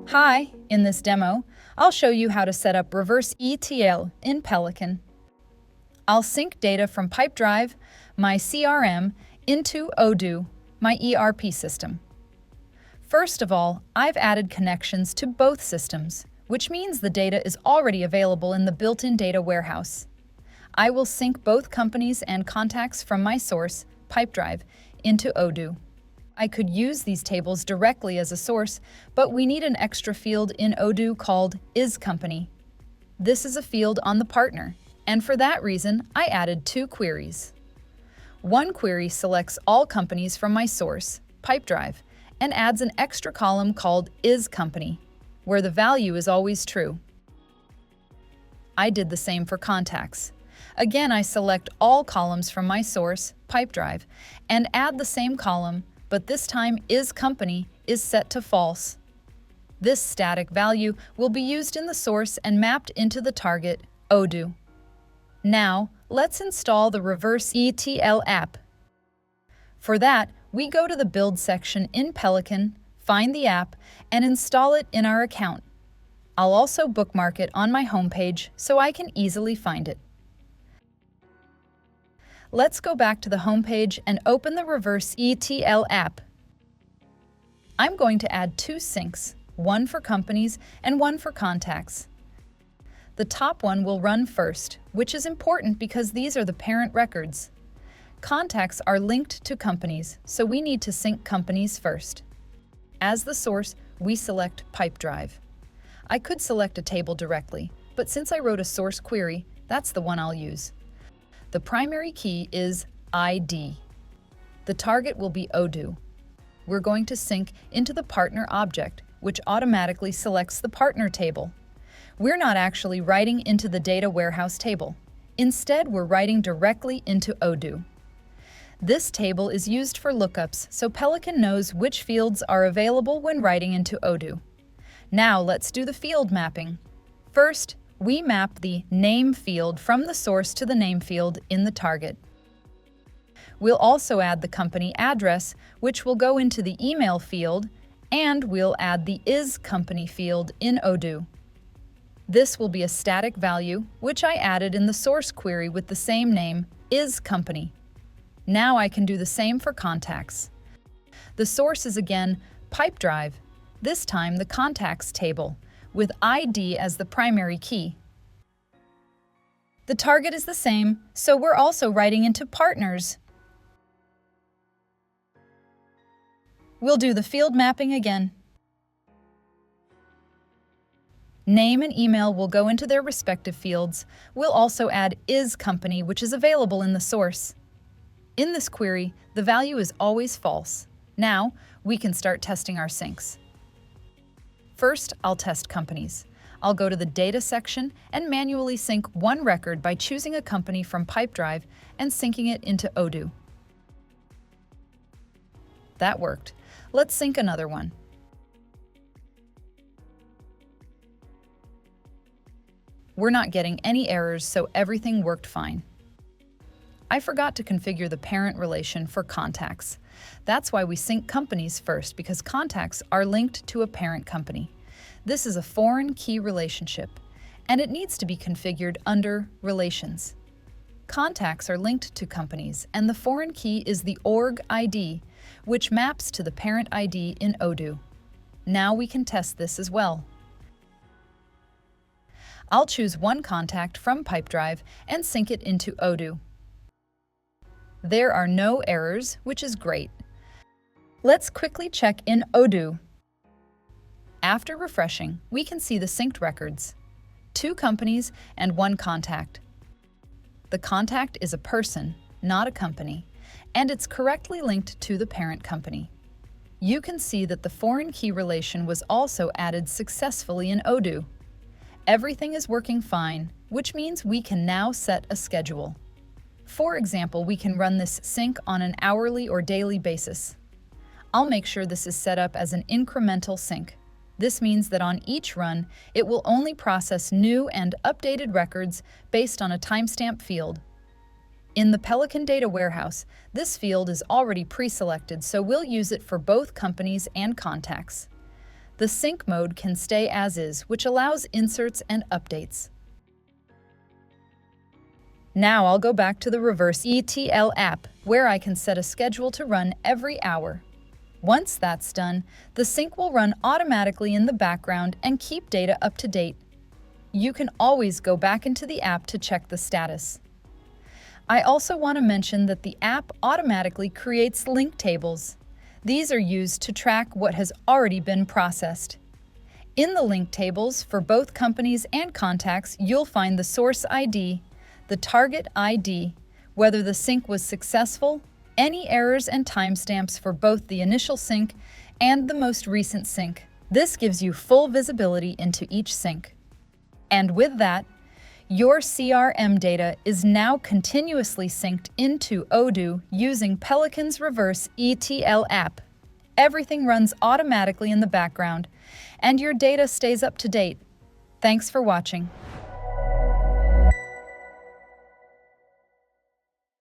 Hi, in this demo, I'll show you how to set up Reverse ETL in Peliqan. I'll sync data from Pipedrive, my CRM, into Odoo, my ERP system. First of all, I've added connections to both systems, which means the data is already available in the built-in data warehouse. I will sync both companies and contacts from my source, Pipedrive, into Odoo. I could use these tables directly as a source, but we need an extra field in Odoo called isCompany. This is a field on the partner, and for that reason, I added two queries. One query selects all companies from my source, Pipedrive, and adds an extra column called isCompany, where the value is always true. I did the same for contacts. Again, I select all columns from my source, Pipedrive, and add the same column, but this time isCompany is set to false. This static value will be used in the source and mapped into the target, Odoo. Now, let's install the Reverse ETL app. For that, we go to the Build section in Peliqan, find the app, and install it in our account. I'll also bookmark it on my homepage so I can easily find it. Let's go back to the homepage and open the Reverse ETL app. I'm going to add two syncs, one for companies and one for contacts. The top one will run first, which is important because these are the parent records. Contacts are linked to companies, so we need to sync companies first. As the source, we select Pipedrive. I could select a table directly, but since I wrote a source query, that's the one I'll use. The primary key is ID. The target will be Odoo. We're going to sync into the partner object, which automatically selects the partner table. We're not actually writing into the data warehouse table. Instead, we're writing directly into Odoo. This table is used for lookups, so Peliqan knows which fields are available when writing into Odoo. Now let's do the field mapping. First, we map the name field from the source to the name field in the target. We'll also add the company address, which will go into the email field, and we'll add the isCompany field in Odoo. This will be a static value, which I added in the source query with the same name, isCompany. Now I can do the same for contacts. The source is again Pipedrive, this time the contacts table, with ID as the primary key. The target is the same, so we're also writing into partners. We'll do the field mapping again. Name and email will go into their respective fields. We'll also add isCompany, which is available in the source. In this query, the value is always false. Now, we can start testing our syncs. First, I'll test companies. I'll go to the Data section and manually sync one record by choosing a company from Pipedrive and syncing it into Odoo. That worked. Let's sync another one. We're not getting any errors, so everything worked fine. I forgot to configure the parent relation for contacts. That's why we sync companies first, because contacts are linked to a parent company. This is a foreign key relationship, and it needs to be configured under Relations. Contacts are linked to companies, and the foreign key is the org ID, which maps to the parent ID in Odoo. Now we can test this as well. I'll choose one contact from Pipedrive and sync it into Odoo. There are no errors, which is great. Let's quickly check in Odoo. After refreshing, we can see the synced records, 2 companies and 1 contact. The contact is a person, not a company, and it's correctly linked to the parent company. You can see that the foreign key relation was also added successfully in Odoo. Everything is working fine, which means we can now set a schedule. For example, we can run this sync on an hourly or daily basis. I'll make sure this is set up as an incremental sync. This means that on each run, it will only process new and updated records based on a timestamp field. In the Peliqan data warehouse, this field is already pre-selected, so we'll use it for both companies and contacts. The sync mode can stay as is, which allows inserts and updates. Now I'll go back to the Reverse ETL app, where I can set a schedule to run every hour. Once that's done, the sync will run automatically in the background and keep data up to date. You can always go back into the app to check the status. I also want to mention that the app automatically creates link tables. These are used to track what has already been processed. In the link tables for both companies and contacts, you'll find the source ID, the target ID, whether the sync was successful, any errors and timestamps for both the initial sync and the most recent sync. This gives you full visibility into each sync. And with that, your CRM data is now continuously synced into Odoo using Peliqan's Reverse ETL app. Everything runs automatically in the background, and your data stays up to date. Thanks for watching.